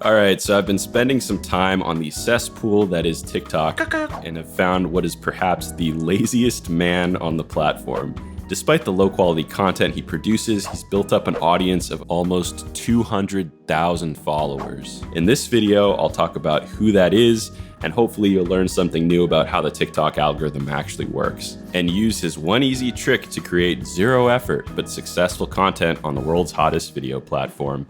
All right, so I've been spending some time on the cesspool that is TikTok and have found what is perhaps the laziest man on the platform. Despite the low-quality content he produces, he's built up an audience of almost 200,000 followers. In this video, I'll talk about who that is, and hopefully you'll learn something new about how the TikTok algorithm actually works, and use his one easy trick to create zero effort but successful content on the world's hottest video platform.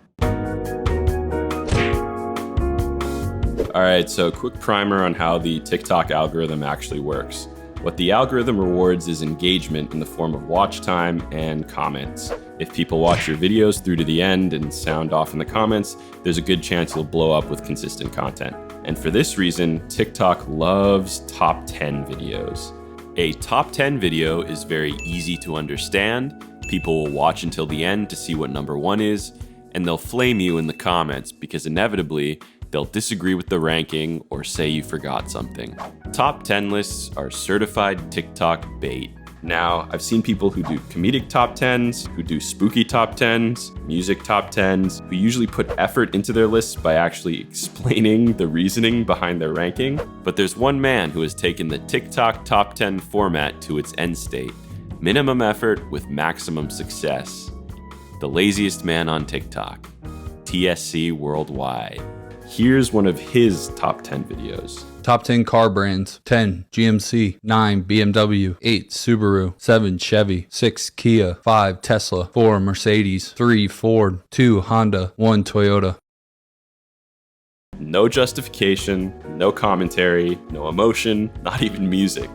All right, so a quick primer on how the TikTok algorithm actually works. What the algorithm rewards is engagement in the form of watch time and comments. If people watch your videos through to the end and sound off in the comments, there's a good chance you'll blow up with consistent content. And for this reason, TikTok loves top 10 videos. A top 10 video is very easy to understand. People will watch until the end to see what number 1 is, and they'll flame you in the comments because inevitably, they'll disagree with the ranking or say you forgot something. Top 10 lists are certified TikTok bait. Now, I've seen people who do comedic top 10s, who do spooky top 10s, music top 10s, who usually put effort into their lists by actually explaining the reasoning behind their ranking. But there's one man who has taken the TikTok top 10 format to its end state. Minimum effort with maximum success. The laziest man on TikTok. TSC Worldwide. Here's one of his top 10 videos. Top 10 car brands. 10 GMC, 9 BMW, 8 Subaru, 7 Chevy, 6 Kia, 5 Tesla, 4 Mercedes, 3 Ford, 2 Honda, 1 Toyota. No justification, no commentary, no emotion, not even music.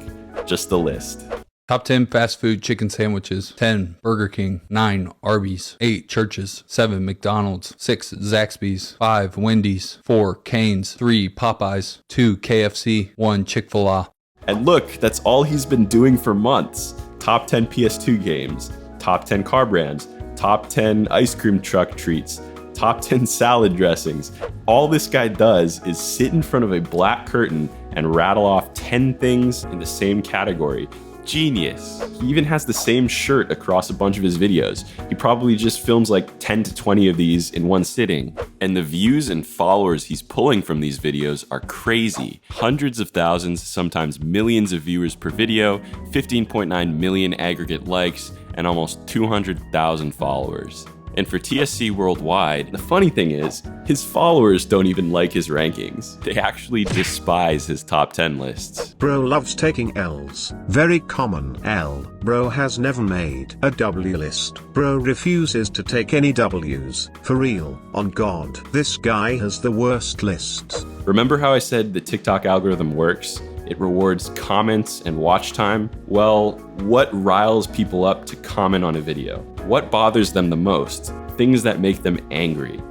Just the list. Top 10 fast food chicken sandwiches. 10 Burger King, 9 Arby's, 8 Church's, 7 McDonald's, 6 Zaxby's, 5 Wendy's, 4 Cane's, 3 Popeyes, 2 KFC, 1 Chick-fil-A. And look, that's all he's been doing for months. Top 10 PS2 games, top 10 car brands, top 10 ice cream truck treats, top 10 salad dressings. All this guy does is sit in front of a black curtain and rattle off 10 things in the same category. Genius. He even has the same shirt across a bunch of his videos. He probably just films like 10 to 20 of these in one sitting. And the views and followers he's pulling from these videos are crazy. Hundreds of thousands, sometimes millions of viewers per video, 15.9 million aggregate likes, and almost 200,000 followers. And for TSC Worldwide, the funny thing is, his followers don't even like his rankings. They actually despise his top 10 lists. Bro loves taking L's. Very common L. Bro has never made a W list. Bro refuses to take any W's. For real, on God. This guy has the worst lists. Remember how I said the TikTok algorithm works? It rewards comments and watch time. Well, what riles people up to comment on a video? What bothers them the most? Things that make them angry.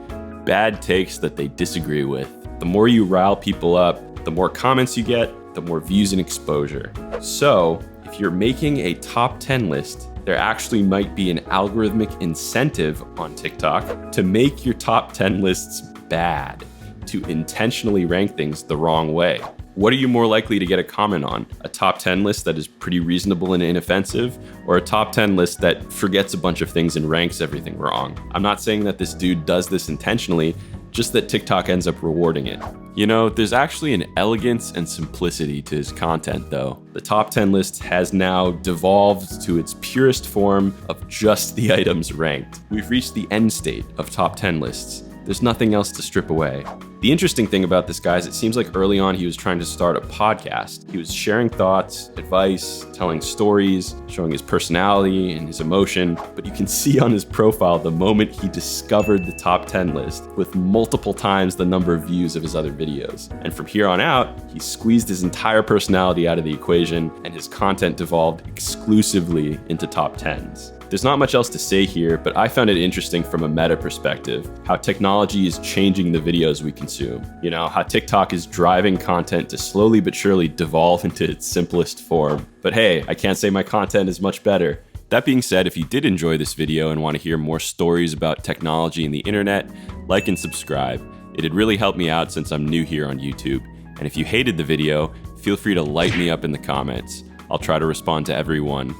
Bad takes that they disagree with. The more you rile people up, the more comments you get, the more views and exposure. So, if you're making a top 10 list, there actually might be an algorithmic incentive on TikTok to make your top 10 lists bad, to intentionally rank things the wrong way. What are you more likely to get a comment on? A top 10 list that is pretty reasonable and inoffensive, or a top 10 list that forgets a bunch of things and ranks everything wrong? I'm not saying that this dude does this intentionally, just that TikTok ends up rewarding it. You know, there's actually an elegance and simplicity to his content though. The top 10 list has now devolved to its purest form of just the items ranked. We've reached the end state of top 10 lists. There's nothing else to strip away. The interesting thing about this guy is it seems like early on he was trying to start a podcast. He was sharing thoughts, advice, telling stories, showing his personality and his emotion. But you can see on his profile the moment he discovered the top 10 list with multiple times the number of views of his other videos. And from here on out, he squeezed his entire personality out of the equation and his content devolved exclusively into top 10s. There's not much else to say here, but I found it interesting from a meta perspective, how technology is changing the videos we consume. You know, how TikTok is driving content to slowly but surely devolve into its simplest form. But hey, I can't say my content is much better. That being said, if you did enjoy this video and want to hear more stories about technology and the internet, like and subscribe. It'd really help me out since I'm new here on YouTube. And if you hated the video, feel free to light me up in the comments. I'll try to respond to everyone.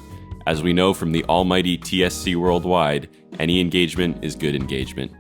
As we know from the almighty TSC Worldwide, any engagement is good engagement.